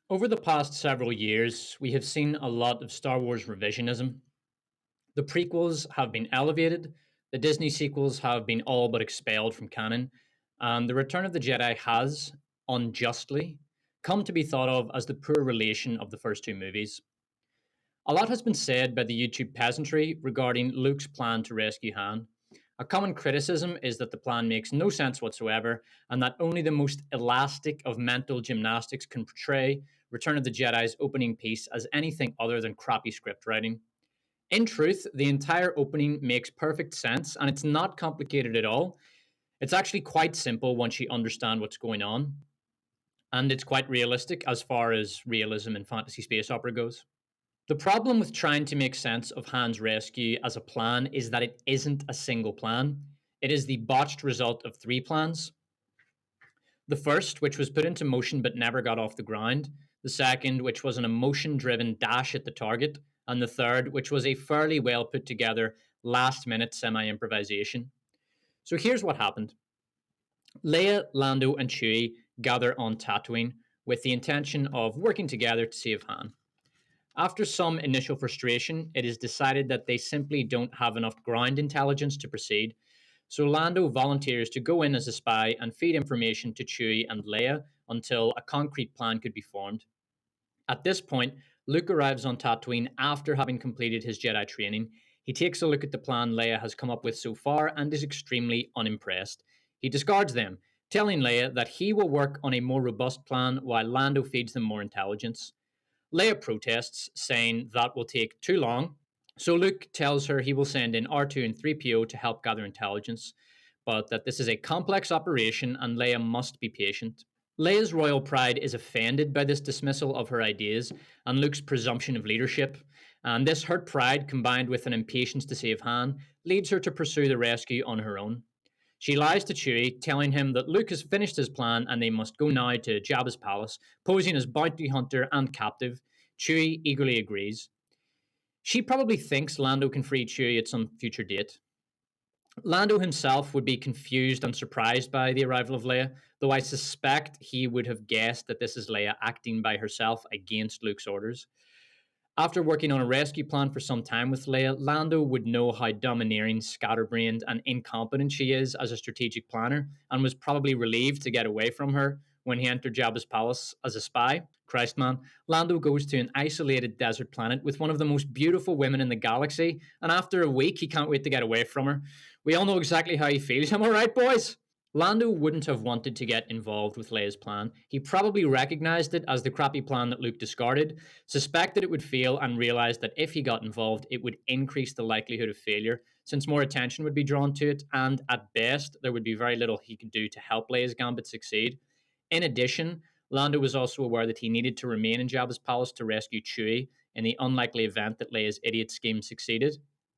Over the past several years, we have seen a lot of Star Wars revisionism. The prequels have been elevated, the Disney sequels have been all but expelled from canon, and The Return of the Jedi has, unjustly, come to be thought of as the poor relation of the first two movies. A lot has been said by the YouTube peasantry regarding Luke's plan to rescue Han. A common criticism is that the plan makes no sense whatsoever, and that only the most elastic of mental gymnastics can portray Return of the Jedi's opening piece as anything other than crappy script writing. In truth, the entire opening makes perfect sense, and it's not complicated at all. It's actually quite simple once you understand what's going on, and it's quite realistic as far as realism in fantasy space opera goes. The problem with trying to make sense of Han's rescue as a plan is that it isn't a single plan. It is the botched result of three plans. The first, which was put into motion but never got off the ground. The second, which was an emotion driven dash at the target. And the third, which was a fairly well put together last minute semi improvisation. So here's what happened: Leia, Lando, and Chewie gather on Tatooine with the intention of working together to save Han. After some initial frustration, it is decided that they simply don't have enough ground intelligence to proceed. So Lando volunteers to go in as a spy and feed information to Chewie and Leia until a concrete plan could be formed. At this point, Luke arrives on Tatooine after having completed his Jedi training. He takes a look at the plan Leia has come up with so far and is extremely unimpressed. He discards them, telling Leia that he will work on a more robust plan while Lando feeds them more intelligence. Leia protests, saying that will take too long. So Luke tells her he will send in R2 and 3PO to help gather intelligence, but that this is a complex operation and Leia must be patient. Leia's royal pride is offended by this dismissal of her ideas and Luke's presumption of leadership, and this hurt pride combined with an impatience to save Han leads her to pursue the rescue on her own. She lies to Chewie, telling him that Luke has finished his plan and they must go now to Jabba's palace, posing as bounty hunter and captive. Chewie eagerly agrees. She probably thinks Lando can free Chewie at some future date. Lando himself would be confused and surprised by the arrival of Leia, though I suspect he would have guessed that this is Leia acting by herself against Luke's orders. After working on a rescue plan for some time with Leia, Lando would know how domineering, scatterbrained, and incompetent she is as a strategic planner, and was probably relieved to get away from her when he entered Jabba's palace as a spy. Christ, man. Lando goes to an isolated desert planet with one of the most beautiful women in the galaxy, and after a week, he can't wait to get away from her. We all know exactly how he feels. Am I right, boys? Lando wouldn't have wanted to get involved with Leia's plan. He probably recognized it as the crappy plan that Luke discarded, suspected it would fail, and realized that if he got involved, it would increase the likelihood of failure, since more attention would be drawn to it, and at best, there would be very little he could do to help Leia's gambit succeed. In addition, Lando was also aware that he needed to remain in Jabba's palace to rescue Chewie in the unlikely event that Leia's idiot scheme succeeded.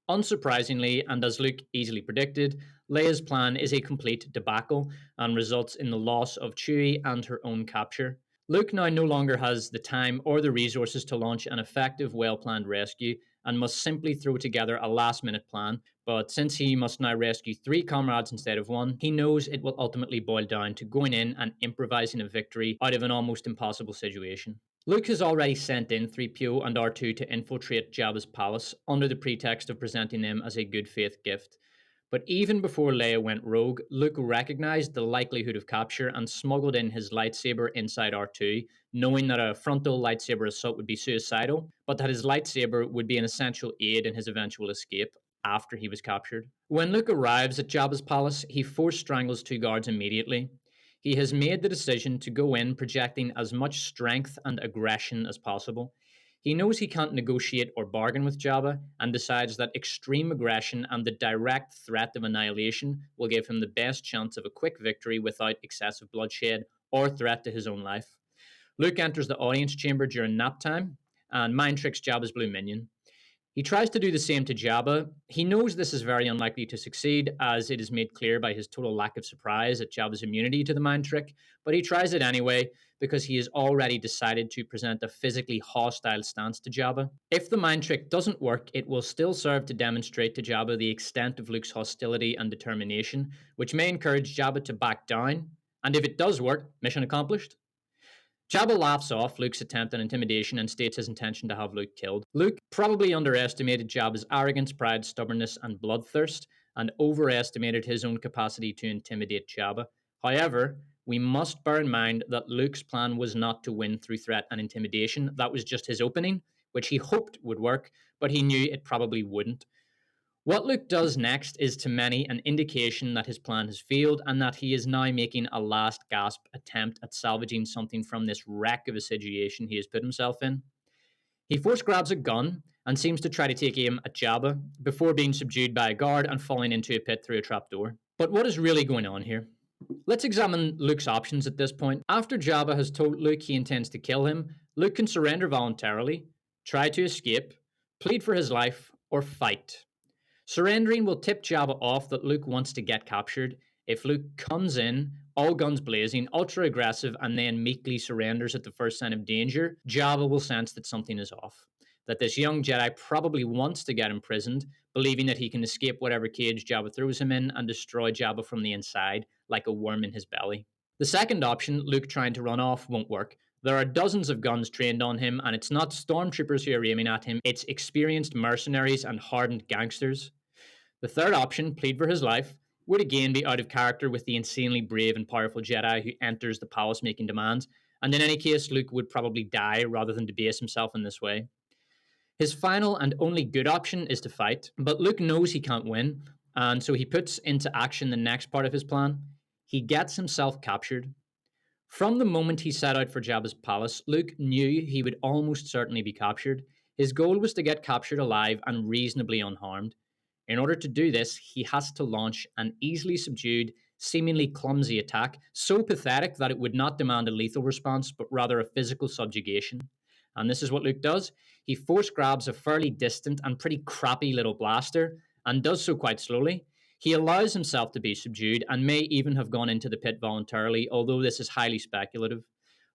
Unsurprisingly, and as Luke easily predicted, Leia's plan is a complete debacle and results in the loss of Chewie and her own capture. Luke now no longer has the time or the resources to launch an effective, well planned rescue and must simply throw together a last minute plan. But since he must now rescue three comrades instead of one, he knows it will ultimately boil down to going in and improvising a victory out of an almost impossible situation. Luke has already sent in 3PO and R2 to infiltrate Jabba's palace under the pretext of presenting them as a good faith gift. But even before Leia went rogue, Luke recognized the likelihood of capture and smuggled in his lightsaber inside R2, knowing that a frontal lightsaber assault would be suicidal, but that his lightsaber would be an essential aid in his eventual escape after he was captured. When Luke arrives at Jabba's palace, he force strangles two guards immediately. He has made the decision to go in projecting as much strength and aggression as possible. He knows he can't negotiate or bargain with Jabba and decides that extreme aggression and the direct threat of annihilation will give him the best chance of a quick victory without excessive bloodshed or threat to his own life. Luke enters the audience chamber during nap time and mind tricks Jabba's blue minion. He tries to do the same to Jabba. He knows this is very unlikely to succeed, as it is made clear by his total lack of surprise at Jabba's immunity to the mind trick, but he tries it anyway because he has already decided to present a physically hostile stance to Jabba. If the mind trick doesn't work, it will still serve to demonstrate to Jabba the extent of Luke's hostility and determination, which may encourage Jabba to back down, and if it does work, mission accomplished. Jabba laughs off Luke's attempt at intimidation and states his intention to have Luke killed. Luke probably underestimated Jabba's arrogance, pride, stubbornness, and bloodthirst, and overestimated his own capacity to intimidate Jabba. However, we must bear in mind that Luke's plan was not to win through threat and intimidation. That was just his opening, which he hoped would work, but he knew it probably wouldn't. What Luke does next is to many an indication that his plan has failed and that he is now making a last gasp attempt at salvaging something from this wreck of a situation he has put himself in. He force grabs a gun and seems to try to take aim at Jabba before being subdued by a guard and falling into a pit through a trapdoor. But what is really going on here? Let's examine Luke's options at this point. After Jabba has told Luke he intends to kill him, Luke can surrender voluntarily, try to escape, plead for his life, or fight. Surrendering will tip Jabba off that Luke wants to get captured. If Luke comes in, all guns blazing, ultra aggressive, and then meekly surrenders at the first sign of danger, Jabba will sense that something is off. That this young Jedi probably wants to get imprisoned, believing that he can escape whatever cage Jabba throws him in and destroy Jabba from the inside, like a worm in his belly. The second option, Luke trying to run off, won't work. There are dozens of guns trained on him, and it's not stormtroopers who are aiming at him, it's experienced mercenaries and hardened gangsters. The third option, plead for his life, would again be out of character with the insanely brave and powerful Jedi who enters the palace making demands, and in any case, Luke would probably die rather than debase himself in this way. His final and only good option is to fight, but Luke knows he can't win, and so he puts into action the next part of his plan. He gets himself captured. From the moment he set out for Jabba's palace, Luke knew he would almost certainly be captured. His goal was to get captured alive and reasonably unharmed. In order to do this, he has to launch an easily subdued, seemingly clumsy attack, so pathetic that it would not demand a lethal response, but rather a physical subjugation. And this is what Luke does. He force grabs a fairly distant and pretty crappy little blaster, and does so quite slowly. He allows himself to be subdued and may even have gone into the pit voluntarily, although this is highly speculative.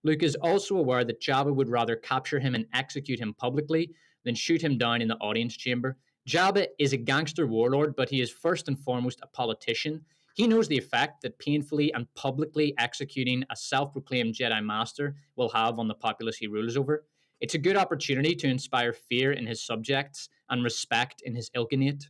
Luke is also aware that Jabba would rather capture him and execute him publicly than shoot him down in the audience chamber. Jabba is a gangster warlord, but he is first and foremost a politician. He knows the effect that painfully and publicly executing a self proclaimed Jedi Master will have on the populace he rules over. It's a good opportunity to inspire fear in his subjects and respect in his ilkhanate.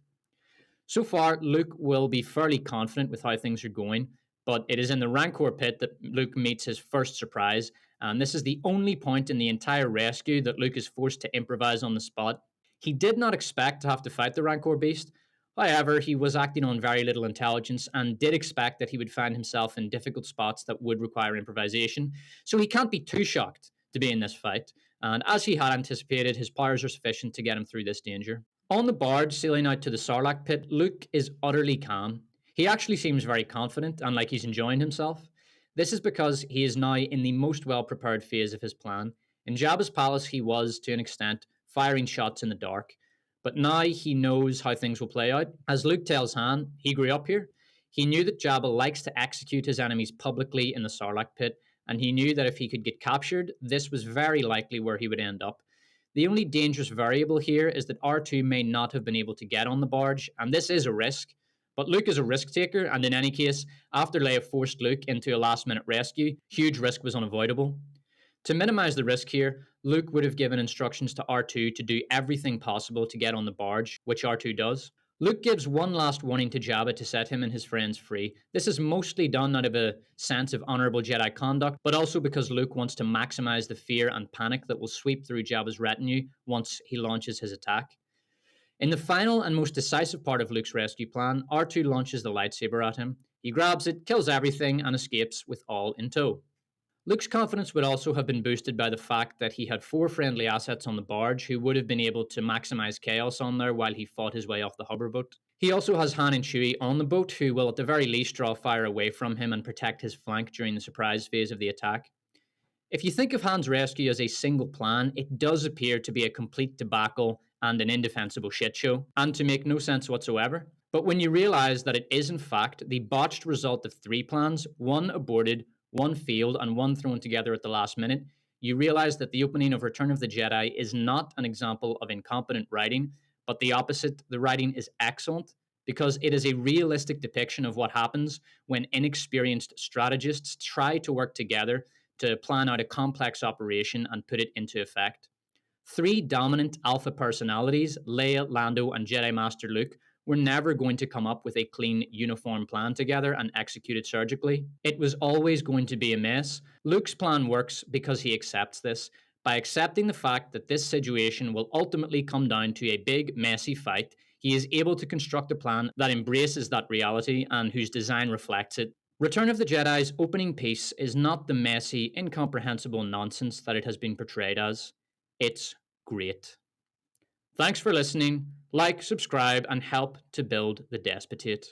So far, Luke will be fairly confident with how things are going, but it is in the Rancor pit that Luke meets his first surprise, and this is the only point in the entire rescue that Luke is forced to improvise on the spot. He did not expect to have to fight the Rancor beast. However, he was acting on very little intelligence and did expect that he would find himself in difficult spots that would require improvisation, so he can't be too shocked to be in this fight. And as he had anticipated, his powers are sufficient to get him through this danger. On the barge sailing out to the Sarlacc pit, Luke is utterly calm. He actually seems very confident and like he's enjoying himself. This is because he is now in the most well prepared phase of his plan. In Jabba's palace, he was, to an extent, firing shots in the dark. But now he knows how things will play out. As Luke tells Han, he grew up here. He knew that Jabba likes to execute his enemies publicly in the Sarlacc pit, and he knew that if he could get captured, this was very likely where he would end up. The only dangerous variable here is that R2 may not have been able to get on the barge, and this is a risk. But Luke is a risk taker, and in any case, after Leia forced Luke into a last minute rescue, huge risk was unavoidable. To minimize the risk here, Luke would have given instructions to R2 to do everything possible to get on the barge, which R2 does. Luke gives one last warning to Jabba to set him and his friends free. This is mostly done out of a sense of honorable Jedi conduct, but also because Luke wants to maximize the fear and panic that will sweep through Jabba's retinue once he launches his attack. In the final and most decisive part of Luke's rescue plan, R2 launches the lightsaber at him. He grabs it, kills everything, and escapes with all in tow. Luke's confidence would also have been boosted by the fact that he had four friendly assets on the barge who would have been able to maximize chaos on there while he fought his way off the hoverboat. He also has Han and Chewie on the boat who will at the very least draw fire away from him and protect his flank during the surprise phase of the attack. If you think of Han's rescue as a single plan, it does appear to be a complete debacle and an indefensible shitshow, and to make no sense whatsoever. But when you realize that it is in fact the botched result of three plans, one aborted, one failed, and one thrown together at the last minute, you realize that the opening of Return of the Jedi is not an example of incompetent writing, but the opposite. The writing is excellent because it is a realistic depiction of what happens when inexperienced strategists try to work together to plan out a complex operation and put it into effect. Three dominant alpha personalities, Leia, Lando, and Jedi Master Luke, were never going to come up with a clean, uniform plan together and execute it surgically. It was always going to be a mess. Luke's plan works because he accepts this. By accepting the fact that this situation will ultimately come down to a big, messy fight, he is able to construct a plan that embraces that reality and whose design reflects it. Return of the Jedi's opening piece is not the messy, incomprehensible nonsense that it has been portrayed as. It's great. Thanks for listening. Like, subscribe, and help to build the Despotate.